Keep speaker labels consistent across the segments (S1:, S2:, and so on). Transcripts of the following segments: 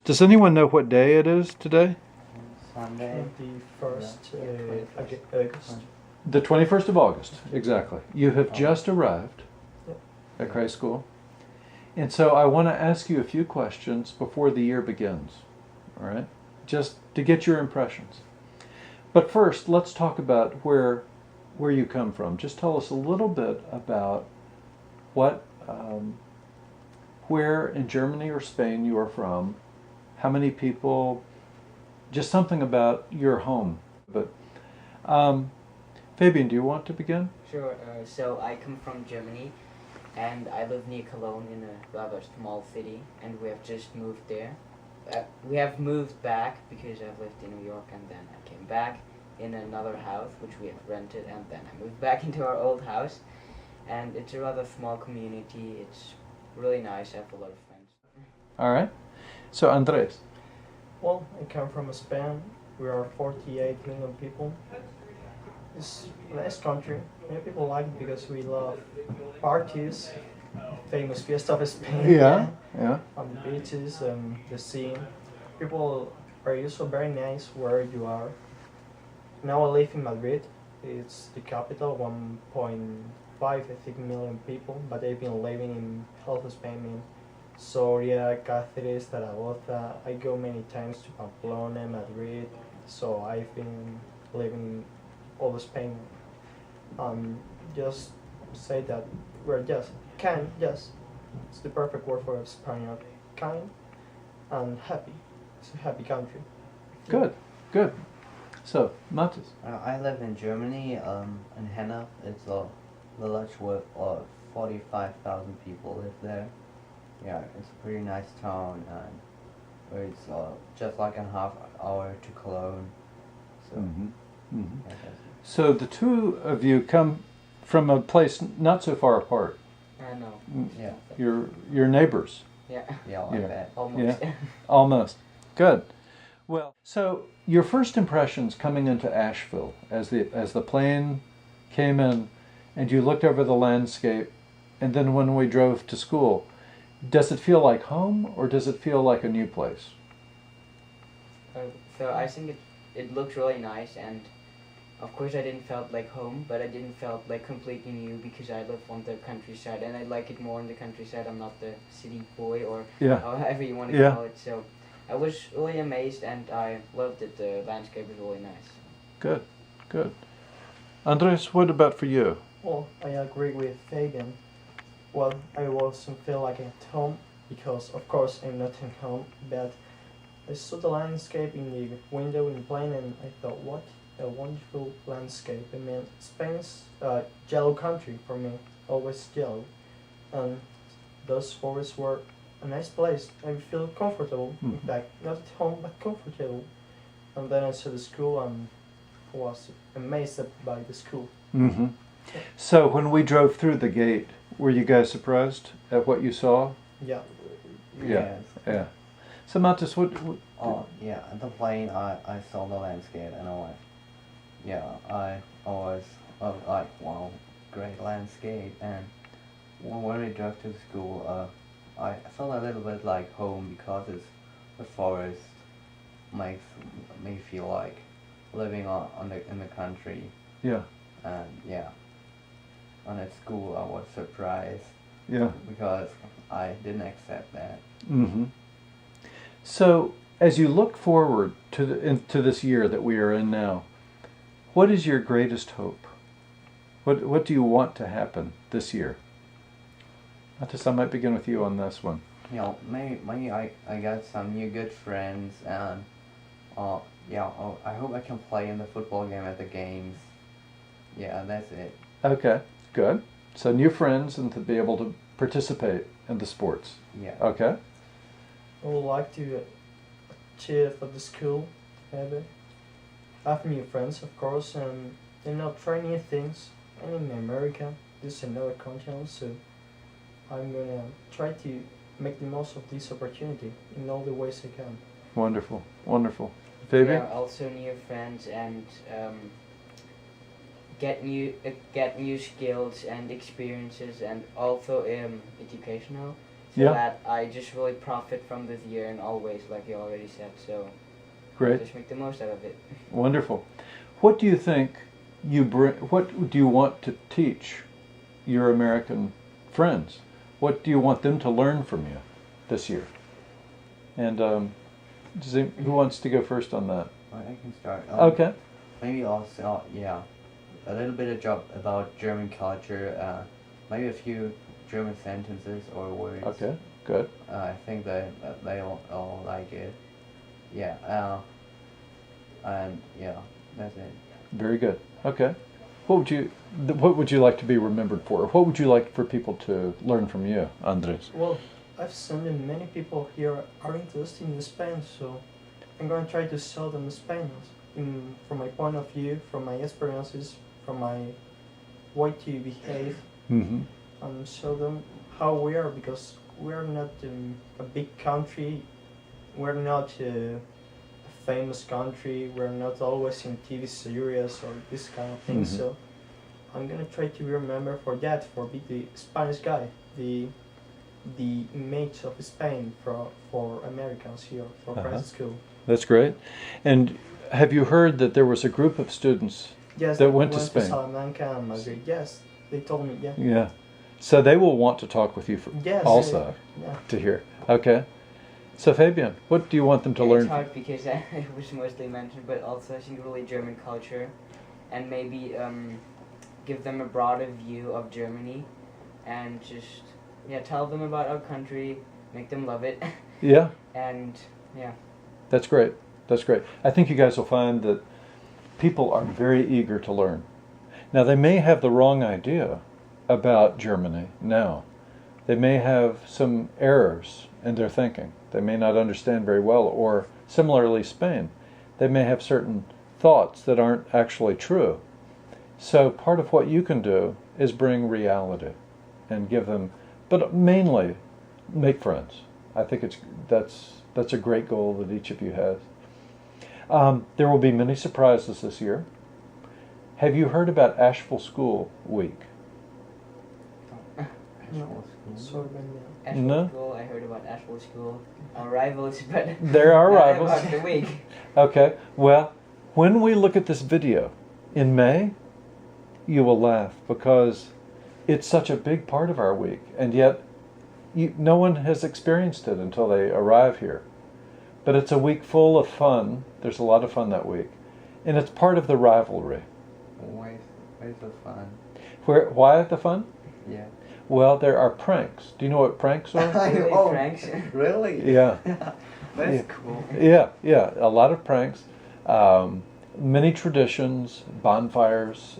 S1: Does anyone know what day it is today?
S2: Sunday.
S3: 21st August.
S1: The 21st of August, exactly. You have just arrived
S3: Yep.
S1: at Christ School. And so I want to ask you a few questions before the year begins, all right? Just to get your impressions. But first, let's talk about where you come from. Just tell us a little bit about where in Germany or Spain you are from, how many people, just something about your home. But Fabian, do you want to begin?
S2: Sure. So I come from Germany, and I live near Cologne in a rather small city, and we have just moved there. We have moved back because I've lived in New York, and then I came back in another house which we have rented, and then I moved back into our old house. And it's a rather small community. It's really nice. I have a lot of friends.
S1: All right. So Andres.
S3: Well, I come from Spain. We are 48 million people. It's a nice country. Many people like it because we love parties, famous Fiesta of Spain.
S1: Yeah.
S3: On the beaches and the sea. People are usually very nice where you are. Now I live in Madrid. It's the capital, 1.5 I think million people, but I've been living in half of Spain, in Soria, Cáceres, Zaragoza. I go many times to Pamplona, Madrid, so I've been living all of Spain. Just say that we're just kind, yes, it's the perfect word for a Spaniard, kind and happy. It's a happy country.
S1: Good. So, Mathis.
S4: I live in Germany, in Henne. It's a village with 45,000 people live there. Yeah, it's a pretty nice town, and it's just like a half hour to Cologne. So, yeah,
S1: So the two of you come from a place not so far apart.
S2: No.
S4: yeah,
S1: You're neighbors.
S2: Yeah.
S4: yeah, like
S1: Yeah.
S4: that.
S2: Almost.
S1: Yeah. Almost. Good. Well, so your first impressions coming into Asheville as the plane came in and you looked over the landscape, and then when we drove to school, does it feel like home or does it feel like a new place?
S2: So I think it looks really nice, and of course I didn't felt like home, but I didn't felt like completely new because I live on the countryside, and I like it more in the countryside. I'm not the city boy or
S1: Yeah.
S2: however you want to
S1: Yeah.
S2: call it. So I was really amazed, and I loved it. The landscape was really nice.
S1: Good. Andres, what about for you?
S3: Well, I agree with Fabian. Well, I wasn't feel like at home because, of course, I'm not at home. But I saw the landscape in the window in the plane, and I thought, what a wonderful landscape. I mean, Spain's yellow country for me, always yellow, and those forests were a nice place. I feel comfortable. In fact, not at home, but comfortable. And then I saw the school and was amazed by the school.
S1: Mm-hmm. So when we drove through the gate, were you guys surprised at what you saw?
S3: Yeah.
S1: Yeah. Yeah. So Mathis, what
S4: Oh, yeah, at the plane, I saw the landscape, and I was like, wow, great landscape. And when we drove to school, I felt a little bit like home because the forest makes me feel like living in the country.
S1: Yeah.
S4: And yeah, and at school I was surprised
S1: Yeah.
S4: because I didn't accept that.
S1: Mm-hmm. So as you look forward to this year that we are in now, what is your greatest hope? What do you want to happen this year? Mathis, I might begin with you on this one.
S4: You know, maybe I got some new good friends, and I hope I can play in the football game at the games. Yeah, that's it.
S1: Okay, good. So new friends and to be able to participate in the sports.
S4: Yeah.
S1: Okay.
S3: I would like to achieve at the school, maybe. Have new friends, of course, and try new things. I'm in America. This is another continent, so I'm gonna try to make the most of this opportunity in all the ways I can.
S1: Wonderful. Fabian?
S2: Yeah, also new friends, and get new skills and experiences, and also educational so
S1: Yeah.
S2: that I just really profit from this year in all ways, like you already said. So
S1: Great.
S2: just make the most out of it.
S1: Wonderful. What do you think you bring? What do you want to teach your American friends? What do you want them to learn from you this year? And who wants to go first on that?
S4: I can start.
S1: Okay.
S4: Maybe also, yeah, a little bit of job about German culture. Maybe a few German sentences or words.
S1: Okay. Good.
S4: I think they all like it. Yeah. And yeah, that's it.
S1: Very good. Okay. What would you like to be remembered for? What would you like for people to learn from you, Andres?
S3: Well, I've seen that many people here are interested in Spain, so I'm going to try to sell them Spain from my point of view, from my experiences, from my way to behave,
S1: Mm-hmm.
S3: and show them how we are, because we're not a big country, we're not a famous country, we're not always in TV series or this kind of thing,
S1: Mhm.
S3: so I'm gonna try to remember for that, for be the Spanish guy, the image of Spain for Americans here, for graduate school.
S1: That's great. And have you heard that there was a group of students?
S3: Yes,
S1: That
S3: they
S1: went to Spain.
S3: Salamanca and Madrid. Yes, they told me. Yeah.
S1: Yeah. So they will want to talk with you
S3: Yes.
S1: also
S3: Yeah.
S1: to hear. Okay. So Fabian, what do you want them to
S2: It's
S1: learn?
S2: hard because it was mostly mentioned, but also I think really German culture, and maybe give them a broader view of Germany, and just tell them about our country, make them love it,
S1: Yeah,
S2: and yeah.
S1: that's great. That's great. I think you guys will find that people are very eager to learn. Now, they may have the wrong idea about Germany now. They may have some errors in their thinking. They may not understand very well, or similarly Spain. They may have certain thoughts that aren't actually true. So part of what you can do is bring reality and give them, but mainly make friends. I think that's a great goal that each of you has. There will be many surprises this year. Have you heard about Asheville School Week?
S3: No. Sorry, but yeah.
S2: Asheville
S1: No?
S2: School, I heard about Asheville School, our rivals, but
S1: There are
S2: not
S1: rivals.
S2: about the week.
S1: Okay, well, when we look at this video in May, you will laugh because it's such a big part of our week, and yet no one has experienced it until they arrive here. But it's a week full of fun. There's a lot of fun that week, and it's part of the rivalry.
S4: Where's the fun?
S1: Why the fun?
S4: Yeah.
S1: Well, there are pranks. Do you know what pranks are?
S2: Really,
S4: Oh,
S2: pranks?
S4: Really?
S1: Yeah.
S4: That's
S1: Yeah.
S4: cool.
S1: Yeah, a lot of pranks, many traditions, bonfires,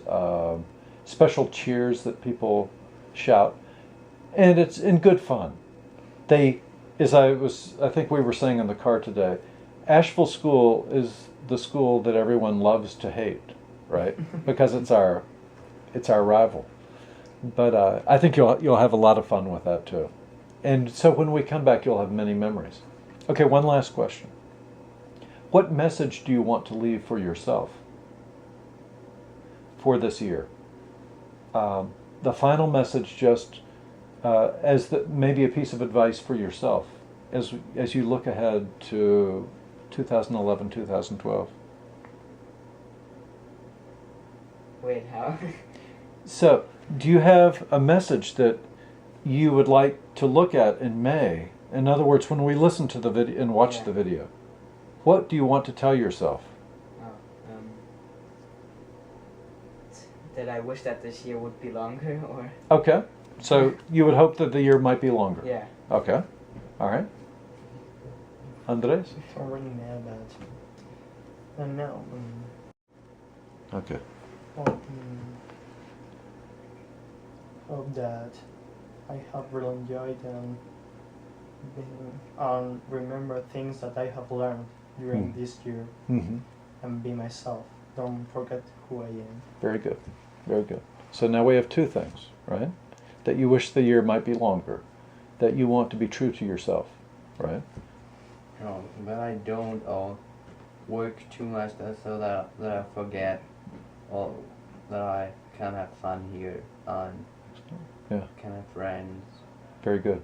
S1: special cheers that people shout, and it's in good fun. I think we were saying in the car today, Asheville School is the school that everyone loves to hate, right? Because it's our rival. But I think you'll have a lot of fun with that too. And so when we come back, you'll have many memories. Okay, one last question. What message do you want to leave for yourself for this year? The final message, just maybe a piece of advice for yourself as you look ahead to 2011, 2012.
S2: Wait, how?
S1: So, do you have a message that you would like to look at in May? In other words, when we listen to the video and watch
S2: Yeah.
S1: the video, what do you want to tell yourself?
S2: Oh, that I wish that this year would be longer, or
S1: Okay, so you would hope that the year might be longer.
S2: yeah.
S1: Okay, all right. Andres?
S3: It's already mad about it. And now,
S1: Okay.
S3: well, hope that I have really enjoyed and remember things that I have learned during this year
S1: Mm-hmm.
S3: and be myself. Don't forget who I am.
S1: Very good. Very good. So now we have two things, right? That you wish the year might be longer. That you want to be true to yourself, right?
S4: No, but I don't work too much so that I forget that I can have fun here and
S1: Yeah.
S4: can have friends.
S1: Very good.